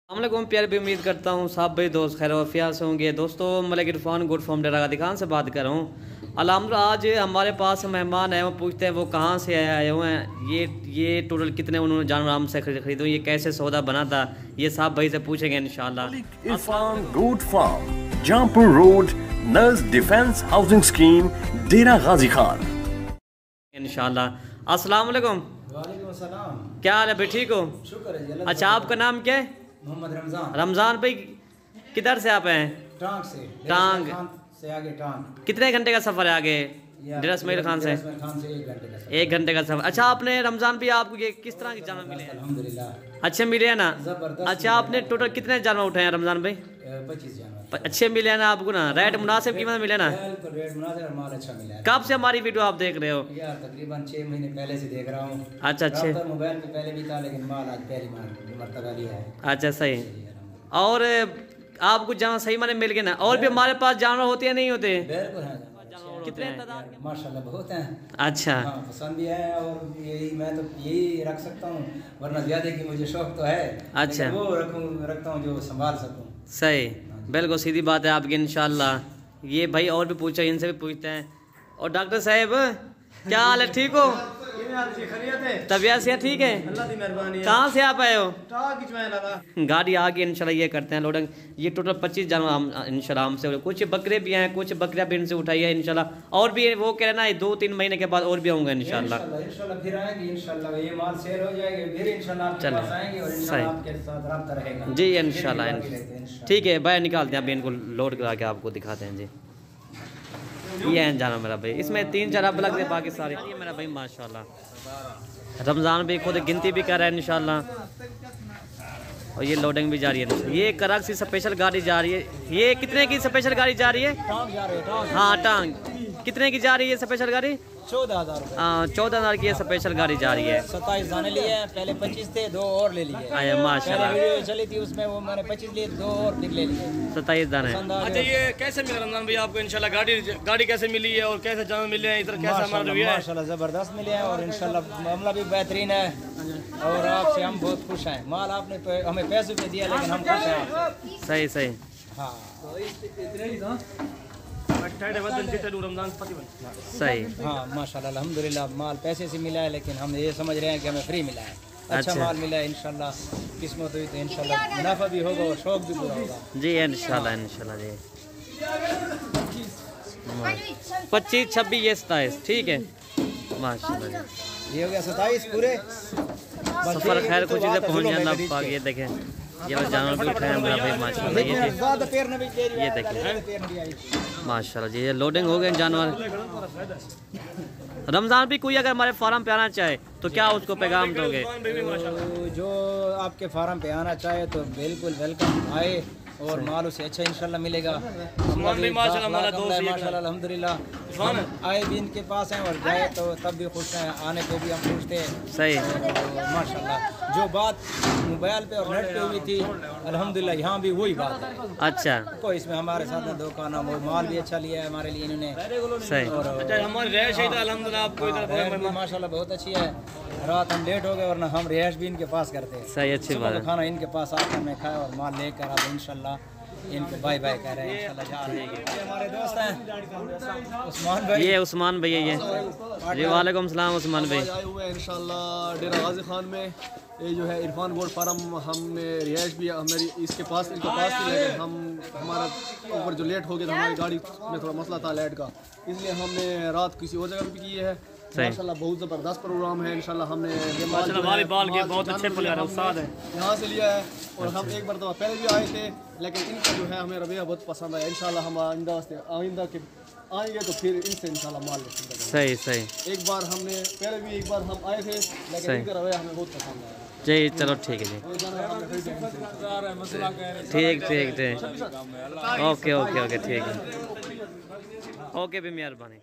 अस्सलामुअलैकुम प्यार भी उम्मीद करता हूँ सब भाई दोस्त खैर वफिया से होंगे। दोस्तों मलिक इरफान गुड फॉर्म डेरा दिखान से बात कर रहा हूँ। अल्हम्दुलिल्लाह आज हमारे पास मेहमान है, वो पूछते हैं वो कहाँ से आए हुए हैं, ये टोटल कितने उन्होंने जानवर हमसे खरीदो, ये कैसे सौदा बना था, ये सब भाई से पूछेंगे इंशाल्लाह। Irfan good farm, Jahanpur road, nurse defence housing scheme, Dera Ghazi Khan इंशाल्लाह। अस्सलाम वालेकुम। वालेकुम अस्सलाम। क्या हाल है भाई, ठीक हो? शुक्र है। अच्छा आपका नाम क्या है? मोहम्मद रमजान। रमजान भाई किधर से आप हैं? टांग से। टांग से आगे टांग। कितने घंटे का सफ़र है आगे? डेरा इस्माइल खान से 1 घंटे का सफ़र। अच्छा आपने रमजान भी आपको ये किस तरह के जानवर मिले हैं? अल्हम्दुलिल्लाह अच्छे मिले हैं ना? अच्छा आपने टोटल कितने जानवर उठाए हैं रमजान भाई? 25 जानवर अच्छे मिले हैं ना आपको ना? रेट मुनासिब कीमत मिले ना? रेट मुनासिब और माल अच्छा मिला है। कब से हमारी वीडियो आप देख रहे हो? यार तकरीबन 6 महीने पहले से देख रहा हूँ। अच्छा अच्छे। मोबाइल पे पहले भी था लेकिन माल आज पहली मरतबा लिया है। अच्छा सही। और आपको जहाँ सही माने मिल गए ना? और भी हमारे पास जानवर होते हैं नहीं होते? बिल्कुल है। कितने माशाल्लाह बहुत हैं। अच्छा हाँ, पसंद भी है और यही मैं तो यही रख सकता हूँ, वरना ज़्यादा की मुझे शौक तो है। अच्छा वो रखता हूँ जो संभाल सकूँ। सही, बिल्कुल सीधी बात है आपकी इंशाल्लाह। ये भाई और भी पूछा, इनसे भी पूछते हैं। और डॉक्टर साहब क्या हाल है, ठीक हो? तबीयत से ठीक है? कहाँ से आप आए हो? गाड़ी आ गई इंशाल्लाह। ये करते हैं लोडिंग। ये टोटल 25 जानवर हम इंशाल्लाह हमसे, कुछ बकरे भी हैं, कुछ बकरियां भी इनसे उठाई है इंशाल्लाह। और भी वो कह रहे ना 2-3 महीने के बाद और भी होंगे इंशाल्लाह। इंशाल्लाह फिर आएंगे इंशाल्लाह, ये माल सेल हो जाएगा फिर इंशाल्लाह आपके पास आएंगे और इंशाल्लाह आपके साथ रब्ता रहेगा जी इंशाल्लाह। ठीक है भाई निकालते हैं, अभी इनको लोड करा के आपको दिखाते हैं जी। ये है जाना मेरा भाई, इसमें 3-4 अब लगते हैं, बाकी सारे ये मेरा भाई माशाल्लाह। रमज़ान भी खुद गिनती भी कर रहा है इंशाल्लाह। और ये लोडिंग भी जा रही है। ये कराक से स्पेशल गाड़ी जा रही है। ये कितने की स्पेशल गाड़ी जा रही है? हाँ टांग कितने की जा रही है स्पेशल गाड़ी? 14,000। हाँ 14,000 की स्पेशल गाड़ी जा रही है। 27 दाने लिए हैं, पहले 25 थे, 2 और ले लिए। आया माशाल्लाह। वीडियो चली थी उसमें वो मैंने 25 लिए, 2 और फिर ले लिए। 27 दाने। अच्छा ये कैसे मिला रमजान भाई आपको इंशाल्लाह? गाड़ी कैसे मिली है और कैसे जानवर मिले हैं इधर, कैसा हमारा रिव्यू है? माशाल्लाह जबरदस्त मिले हैं और इंशाल्लाह मामला भी बेहतरीन है और आपसे हम बहुत खुश हैं। माल आपने हमें पैसे पे दिया लेकिन हम खुश हैं। सही सही। हाँ सही। हाँ माशाल्लाह अल्हम्दुलिल्लाह माल पैसे से मिला है लेकिन हम ये समझ रहे हैं कि हमें फ्री मिला है। अच्छा माल मिला है इंशाल्लाह, किस्मत हुई तो इंशाल्लाह मुनाफा भी होगा और शौक भी पूरा होगा जी इंशाल्लाह इंशाल्लाह जी। 25, 26, ये 27 ठीक है माशाल्लाह जी। ये हो गया 27 पूरे। सफर खैर कुछ इधर पहुँच जाना पाक। ये देखें ये बस जानवर भी उठाए हमारा भाई माशाल्लाह। ये देखिए माशाल्लाह जी, ये लोडिंग हो गए जानवर। रमज़ान भी कोई अगर हमारे फार्म पे आना चाहे तो क्या उसको पैगाम दोगे? जो आपके फार्म पे आना चाहे तो बिल्कुल वेलकम आए और माल उसे अच्छा इंशाल्लाह मिलेगा। माशाल्लाह अल्हम्दुलिल्लाह आए भी इनके पास हैं और जाए तो तब भी खुश हैं, आने पे भी हम खुश थे। सही माशाल्लाह। जो बात मोबाइल पे और नेट पे हुई थी अल्हम्दुलिल्लाह यहाँ भी वही बात है। अच्छा कोई इसमें हमारे साथ दो का नाम, वो माल भी अच्छा लिया है हमारे लिए इन्होंने। सही। और हमारी रह अल्हम्दुलिल्लाह आपको इधर माशाल्लाह बहुत अच्छी है। रात हम लेट हो गए वरना हम रिहाइश भी इनके पास करते हैं। सही अच्छी बात है। खाना इनके पास आकर मैं खाया और माल लेकर अब इंशाल्लाह इनको बाय बाय कह रहे हैं इंशाल्लाह जा रहे हैं। हमारे दोस्त हैं उस्मान भाई। ये उस्मान भैया ये जी वालेकुम सलाम उस्मान भाई। आए हुए हैं इंशाल्लाह डेरा गाजी खान में। ये जो है इरफान गोल्ड फार्म, हमने रिहाइश भी हमारी इनके पास थी लेकिन हमारा ऊपर जो लेट हो गया था, हमारी गाड़ी में थोड़ा मसला था लाइट का, इसलिए हमने रात किसी और जगह भी की है। माशाल्लाह बहुत ज़बरदस्त प्रोग्राम है इंशाल्लाह। हमने वॉलीबॉल के बहुत अच्छे प्लेयर उस्ताद हैं, यहाँ से लिया है और हम एक बार तो पहले भी आए थे लेकिन इनका जो है हमें रवैया बहुत पसंद आया। इंशाल्लाह हम आइंदा के आएंगे तो फिर इनसे इंशाल्लाह माल लेंगे। सही सही। एक बार हमने पहले भी एक बार हम आए थे लेकिन इनका रवैया हमें बहुत पसंद आया जी। चलो ठीक है जी, ठीक ठीक ठीक। ओके ओके ओके ठीक है। ओके भी मेहरबानी।